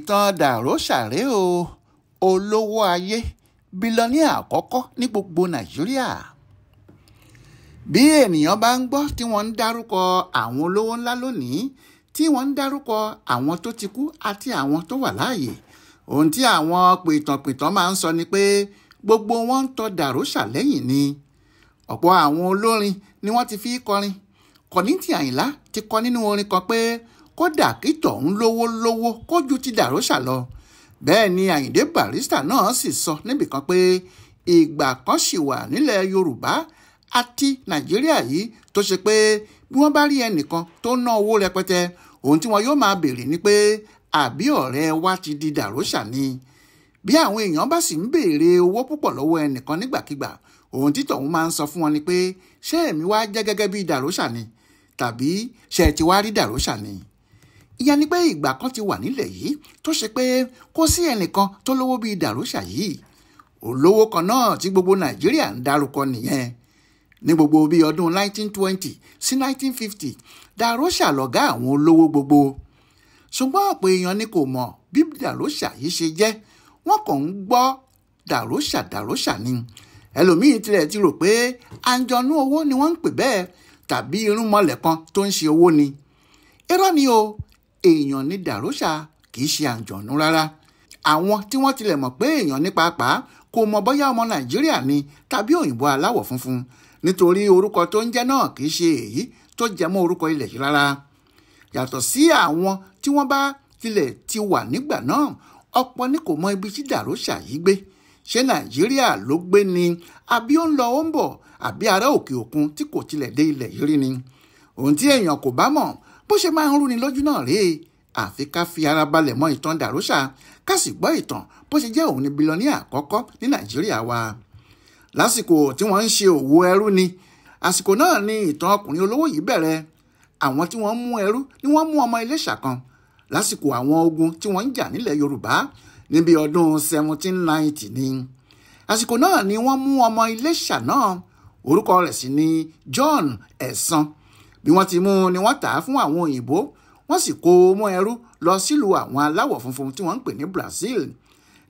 ìtàn Dàróṣà rèé o, olówó ayé bílíọ̀nìà àkọ́kọ́ ní gbogbo Nàìjíríà. Bí ènìyàn bá ń gbọ́ tí wọ́n ń dárúkọ àwọn olówó ńlá lónìí, tí wọ́n ń dárúkọ àwọn tó ti kú àti àwọn tó wà láàyè, ohun tí àwọn pìtànpìtàn máa ń sọ ni pé gbogbo wọn ń tọ Dàróṣà lẹ́yìn ni. Ọ̀pọ̀ àwọn olórin ni wọ́n ti fi kọrin. Kọ̀níntì Àyìnlá ti kọ nínú orin kan pé kódà kí tọ̀hún lówó kó ju ti Dàróṣà lọ. Bẹ́ẹ̀ ni Àyìndé Barrister náà sì sọ níbìkan pé ìgbà kan ṣì wà nílẹ̀ Yorùbá àti Nàìjíríà yìí tó ṣe pé bí wọ́n bá rí ẹnìkan tó ná owó rẹpẹtẹ, ohun tí wọn yóò máa béèrè ni pé àbí ọ̀rẹ́ wa ti di Dàróṣà ni. Bí àwọn èèyàn bá sì ń béèrè owó púpọ̀ lọ́wọ́ ẹnìkan nígbàkigbà, ohun tí tọ̀hún máa ń sọ fún wọn ni pé ṣé èmi wá jẹ́ gẹ́gẹ́ bí Dàróṣà ni, tàbí ṣé ẹ ti wá rí Dàróṣà ni. Ìyẹn ni pé ìgbà kan ti wà nílẹ̀ yìí tó ṣe pé kò sí ẹnìkan tó lówó bíi Dàróṣà yìí. Olówó kan náà tí gbogbo Nàìjíríà ń dárúkọ nìyẹn. Ní gbogbo bíi ọdún 1920 sí 1950, Dàróṣà lọ̀gá àwọn olówó gbogbo. Ṣùgbọ́n ọ̀pọ̀ èèyàn ni kò mọ̀ bí Dàróṣà yìí ṣe jẹ́. Wọ́n kàn ń gbọ́ Dàróṣà ni. Ẹlòmíín tilẹ̀ ti rò pé àǹjọ̀nú owó ni wọ́n ń pè bẹ́ẹ̀, tàbí irúnmọlẹ̀ kan tó ń ṣe owó ni. Irọ́ ni o, èèyàn ni Dàróṣà, kì í ṣe àǹjọ̀nú rárá. Àwọn tí wọ́n tilẹ̀ mọ̀ pé èèyàn ní pàápàá kò mọ̀ bóyá ọmọ Nàìjíríà ni tàbí òyìnbó aláwọ̀ funfun, nítorí orúkọ tó ń jẹ́ náà kì í ṣe èyí tó jẹ mọ́ orúkọ ilẹ̀ yìí rárá. Yàtọ̀ sí àwọn tí wọ́n bá tilẹ̀ ti wà nígbà náà, ọ̀pọ̀ ni kò mọ ibi tí Dàróṣà yìí gbé. Ṣé Nàìjíríà ló gbé ni, àbí ó ń lọ ó ń bọ̀, àbí ará òkè òkun tí kò tilẹ̀ dé ilẹ̀ yìí rí ni. Ohun tí èèyàn kò bá mọ̀ bó ṣe máa ń rúni lójú náà rèé. Àfi ká fi ara balẹ̀ mọ ìtàn Dàróṣà, ká sì gbọ́ ìtàn bó ṣe jẹ́ òun ni bílíọ̀nìà àkọ́kọ́ ní Nàìjíríà wa. Lásìkò tí wọ́n ń ṣe òwò ẹrú ni, àsìkò náà ni ìtàn ọkùnrin olówó yìí bẹ̀rẹ̀. Àwọn tí wọ́n mú ẹrú ni wọ́n mú ọmọ Iléṣà kan lásìkò àwọn ogun tí wọ́n ń jà nílẹ̀ Yorùbá níbi ọdún 1790 ni. Àsìkò náà ni wọ́n mú ọmọ Iléṣà náà, orúkọ rẹ̀ sì ni John Ẹ̀sán. Bí wọ́n ti mú ni wọ́n tà á fún àwọn òyìnbó, wọ́n sì kó o mọ́ ẹrú lọ sílùú àwọn aláwọ̀ funfun tí wọ́n ń pè ní Brazil.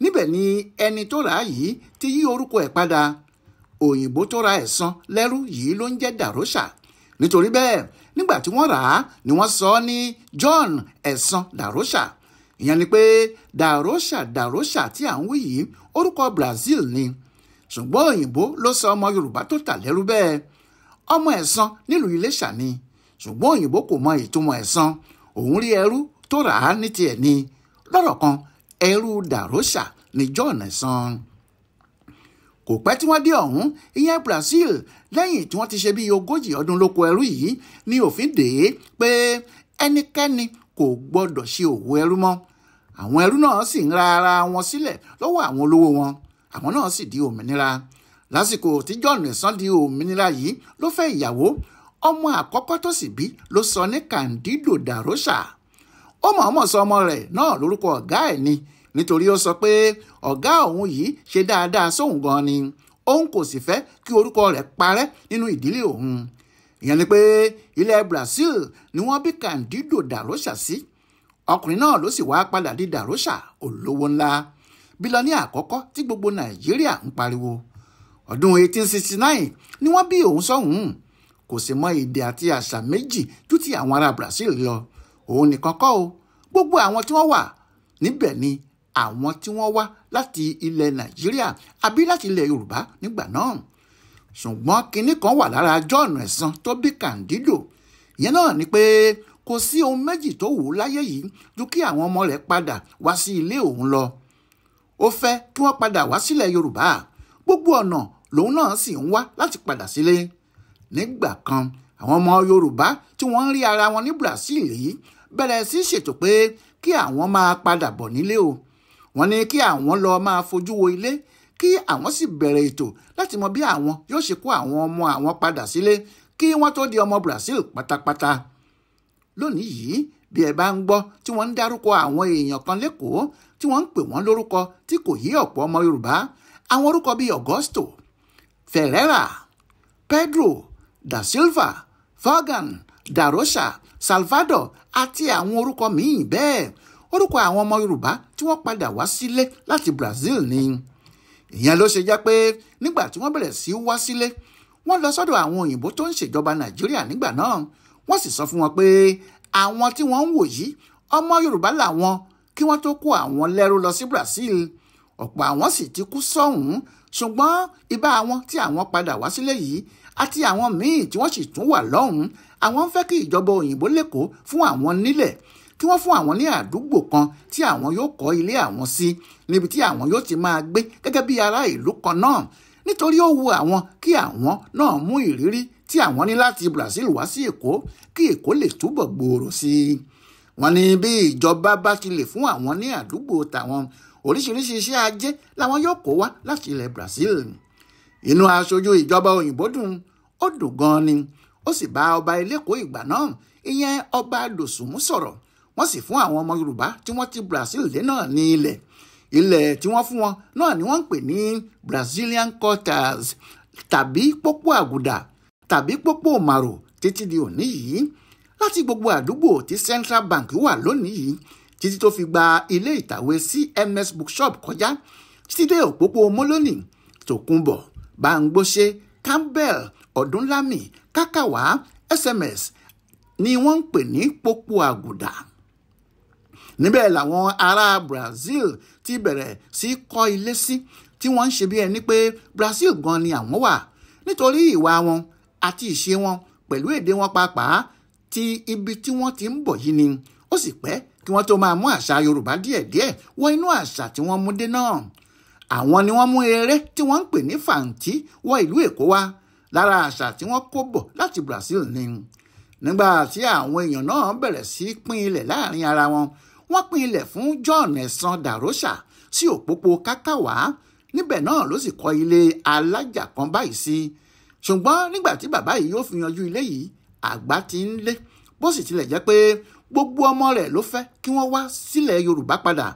Níbẹ̀ ni ẹni tó rà á yìí ti yí orúkọ ẹ̀ padà. Òyìnbó tó ra Ẹ̀sán lẹ́rú yìí ló ń jẹ́ Dàróṣà. Nítorí bẹ́ẹ̀, nígbà tí wọ́n rà á ni wọ́n sọ ọ́ ní John Ẹ̀sán Dàróṣà. Ìyẹn ni pé Dàróṣà tí à ń wí yìí orúkọ Brazil ni. Ṣùgbọ́n òyìnbó ló sọ ọmọ Yorùbá tó tà lẹ́rú bẹ́ẹ̀. Ọmọ Ẹ̀sán nílùú Iléṣà ni. Ṣùgbọ́n òyìnbó kò mọ ìtumọ̀ Ẹ̀sán. Òun rí ẹrú tó rà á ní tiẹ̀ ni. Lọ́rọ̀ kan, ẹrú Dàróṣà ni John Ẹ̀sán. Kò pẹ́ tí wọ́n dé ọ̀hún, ìyẹn Brazil, lẹ́yìn tí wọ́n ti ṣe bí 40 ọdún lóko ẹrú yìí, ní òfin dè é pé ẹnikẹ́ni kò gbọ́dọ̀ ṣe òwò ẹrú mọ́. Àwọn ẹrú náà sì ń ra ara wọn sílẹ̀ lọ́wọ́ àwọn olówó wọn. Àwọn náà sì di òmìnira. Lásìkò tí John Ẹ̀sán di òmìnira yìí ló fẹ́ ìyàwó. Ọmọ àkọ́kọ́ tó sì bí ló sọ ní Candido Dàróṣà. Ó mọ̀ọ́mọ̀ sọ ọmọ rẹ̀ náà lórúkọ ọ̀gá ẹ̀ ni, nítorí ó sọ pé ọ̀gá òun yìí ṣe dáadáa sóhun gan ni. Òun kò sì fẹ́ kí orúkọ rẹ̀ parẹ́ nínú ìdílé òun. Ìyẹn ni pé ilẹ̀ Brazil ni wọ́n bí Candido Dàróṣà sí. Ọkùnrin náà ló sì wá padà di Dàróṣà, olówó ńlá, bílíọ̀nìà àkọ́kọ́ tí gbogbo Nàìjíríà ń pariwo. Ọdún 1869 ni wọ́n bí òun sọ́hùn. Kò sì mọ èdè àti àṣà méjì ju ti àwọn ará Brazil lọ. Òun nìkan kọ́ o, gbogbo àwọn tí wọ́n wà níbẹ̀ ni àwọn tí wọ́n wá láti ilẹ̀ Nàìjíríà àbí láti ilẹ̀ Yorùbá nígbà náà. Ṣùgbọ́n kinní kan wà lára John Ẹ̀sán tó bí Candido. Ìyẹn náà ni pé kò sí ohun méjì tó wù ú láyé yìí ju kí àwọn ọmọ rẹ̀ padà wá sí ilé òun lọ. Ó fẹ́ kí wọ́n padà wá sílẹ̀ Yorùbá. Gbogbo ọ̀nà lòun náà sì ń wá láti padà sílé. Nígbà kan, àwọn ọmọ Yorùbá tí wọ́n ń rí ara wọn ní Brazil yìí bẹ̀rẹ̀ sí ṣètò pé kí àwọn máa padà bọ̀ nílé o. Wọ́n ní kí àwọn lọ máa fojú wo ilé, kí àwọn sì bẹ̀rẹ̀ ètò láti mọ bí àwọn yóò ṣe kó àwọn ọmọ àwọn padà sílé kí wọ́n tó di ọmọ Brazil pátápátá. Lónìí yìí, bí ẹ bá ń gbọ́ tí wọ́n ń dárúkọ àwọn èèyàn kan lÉkòó tí wọ́n ń pè wọ́n lórúkọ tí kò yé ọ̀pọ̀ ọmọ Yorùbá, àwọn orúkọ bíi Augusto, Ferreira, Pedro da Silva, Vaughan, Dàróṣà, Salvador àti àwọn orúkọ míì bẹ́ẹ̀. orúkọ àwọn ọmọ Yorùbá tí wọ́n padà wá sílé láti Brazil ni. ìyẹn ló ṣe jẹ́ pé nígbà tí wọ́n bẹ̀rẹ̀ sí wá sílé wọ́n lọ sọ́dọ̀ àwọn òyìnbó tó ń ṣèjọba Nàìjíríà nígbà náà wọ́n sì sọ fún wọn pé àwọn tí wọ́n ń wò yìí ọmọ Yorùbá làwọn kí wọ́n tó kó àwọn lẹ́rú lọ sí Brazil. ọ̀pọ̀ àwọn sì ti kú sọ́hùn-ún ṣùgbọ́n ibà àwọn tí àwọn padà wá sílé yìí àti àwọn míì tí wọ́n sì tún wà lọ́hùn-ún àwọn ń fẹ́ kí ìjọba òyìnbó lẹ́kọ̀ọ́ fún àwọn nílẹ̀ kí wọ́n fún àwọn ní àdúgbò kan tí àwọn yóò kọ́ ilé àwọn sí níbi tí àwọn yóò ti máa gbé gẹ́gẹ́ bí ará ìlú kan náà nítorí ó wu àwọn kí àwọn náà mú ìrírí tí àwọn ní láti Brazil wá sí Èkó kí Èkó lè túbọ̀ gbòòrò sí i. wọ́n ní bí ìjọba bá ti lè fún àwọn ní àdúgbò tàwọn oríṣiríṣi iṣẹ́ ajé làwọn yóò kó wá láti ilẹ̀ Brazil. inú aṣojú ìjọba òyìnbó dùn ó dùn gan ni ó sì bá ọba Elékòó ìgbà náà ìyẹn ọba Dòsùnmú sọ̀rọ̀ wọ́n sì fún àwọn ọmọ Yorùbá tí wọ́n ti Brazil dé náà ní ilẹ̀ tí wọ́n fún wọn náà ni wọ́n ń pè ní Brazilian quarters tàbí pópó àgùdà tàbí pópó màrò títí di òní yìí láti gbogbo àdúgbò tí Central Bank wà lónìí yìí títí tó fi gba ilé ìtàwé CMS Bookshop kọjá títí dé òpópó Mólónì Tòkunbọ̀ Báńgbóṣe Campbell Ọ̀dúnlámì Kákàwá SMS ni wọ́n ń pè ní pópó àgùdà. níbẹ̀ làwọn ará Brazil ti bẹ̀rẹ̀ sí kọ́ ilé sí tí wọ́n ń ṣe bí ẹni pé Brazil gan ni àwọn wà nítorí ìwà wọn àti ìṣe wọn pẹ̀lú èdè wọn pàápàá ti ibi tí wọ́n ti ń bọ̀ yìí ni ó sì pẹ́ kí wọ́n tó máa mú àṣà Yorùbá díẹ̀díẹ̀ wọ inú àṣà tí wọ́n mú dé náà. àwọn ni wọ́n mú eré tí wọ́n ń pè ní fàǹtí wọ ìlú Èkó wá lára àṣà tí wọ́n kó bọ̀ láti Brazil ni. nígbà tí àwọn èèyàn náà bẹ̀rẹ̀ sí pín ilẹ̀ láàrin ara wọn wọ́n pín ilẹ̀ fún John Ẹ̀sán Dàrósà sí òpópó Kákàwá níbẹ̀ náà ló sì kọ́ ilé alájà kan báyìí sí. ṣùgbọ́n nígbà tí bàbá yìí yóò fi yanjú ilé yìí àgbà ti ń lé bó sì tilẹ̀ jẹ́ pé gbogbo ọmọ rẹ̀ ló fẹ́ kí wọ́n wá sílẹ̀ Yorùbá padà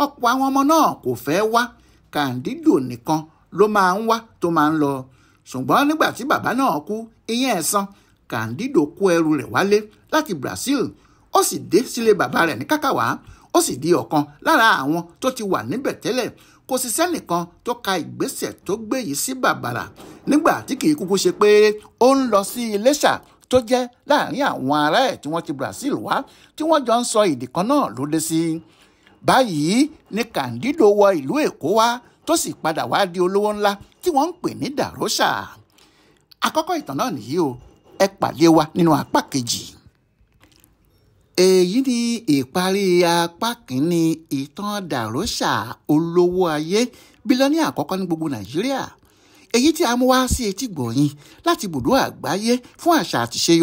ọ̀pọ̀ àwọn ọmọ náà kò fẹ́ wá Kàndídò nìkan ló máa ń wá tó máa ń lọ. ṣùgbọ́n nígbà tí bàbá náà kú ìyẹn Ẹ̀sán Kàndídò kó ẹrù rẹ̀ wálé láti Brazil ó sì dé sílé bàbá rẹ̀ ní Kákàwá ó sì di ọ̀kan lára àwọn tó ti wà níbẹ̀ tẹ́lẹ̀ kò sì sẹ́nìkan tó ka ìgbésẹ̀ tó gbé yìí sí bàbàrà nígbà tí kì í kúkú ṣe pé ó ń lọ sí Iléṣà tó jẹ́ láàrin àwọn ará ẹ̀ tí wọ́n ti Brazil wá tí wọ́n jọ ń sọ èdè kan náà ló dé sí. báyìí ni Kàndídò wọ ìlú Èkó wá tó sì padà wá di olówó ńlá tí wọ́n ń pè ní Dàrósà. àkọ́kọ́ ìtàn náà nìyí o ẹ pàdé wa nínú apá kejì. èyí ni ìparí apá kìíní ìtàn Dàrósà olówó ayé bílíọ̀nìà àkọ́kọ́ ní gbogbo Nàìjíríà èyí tí a mú wá sí etí gbọ̀nyìn láti ibùdó àgbáyé fún àṣà àtìṣe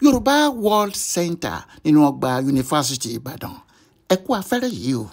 Yorùbá World Center nínú ọgbà Yunifásítì Ìbàdàn ẹ kú afẹ́rẹ́ yìí o.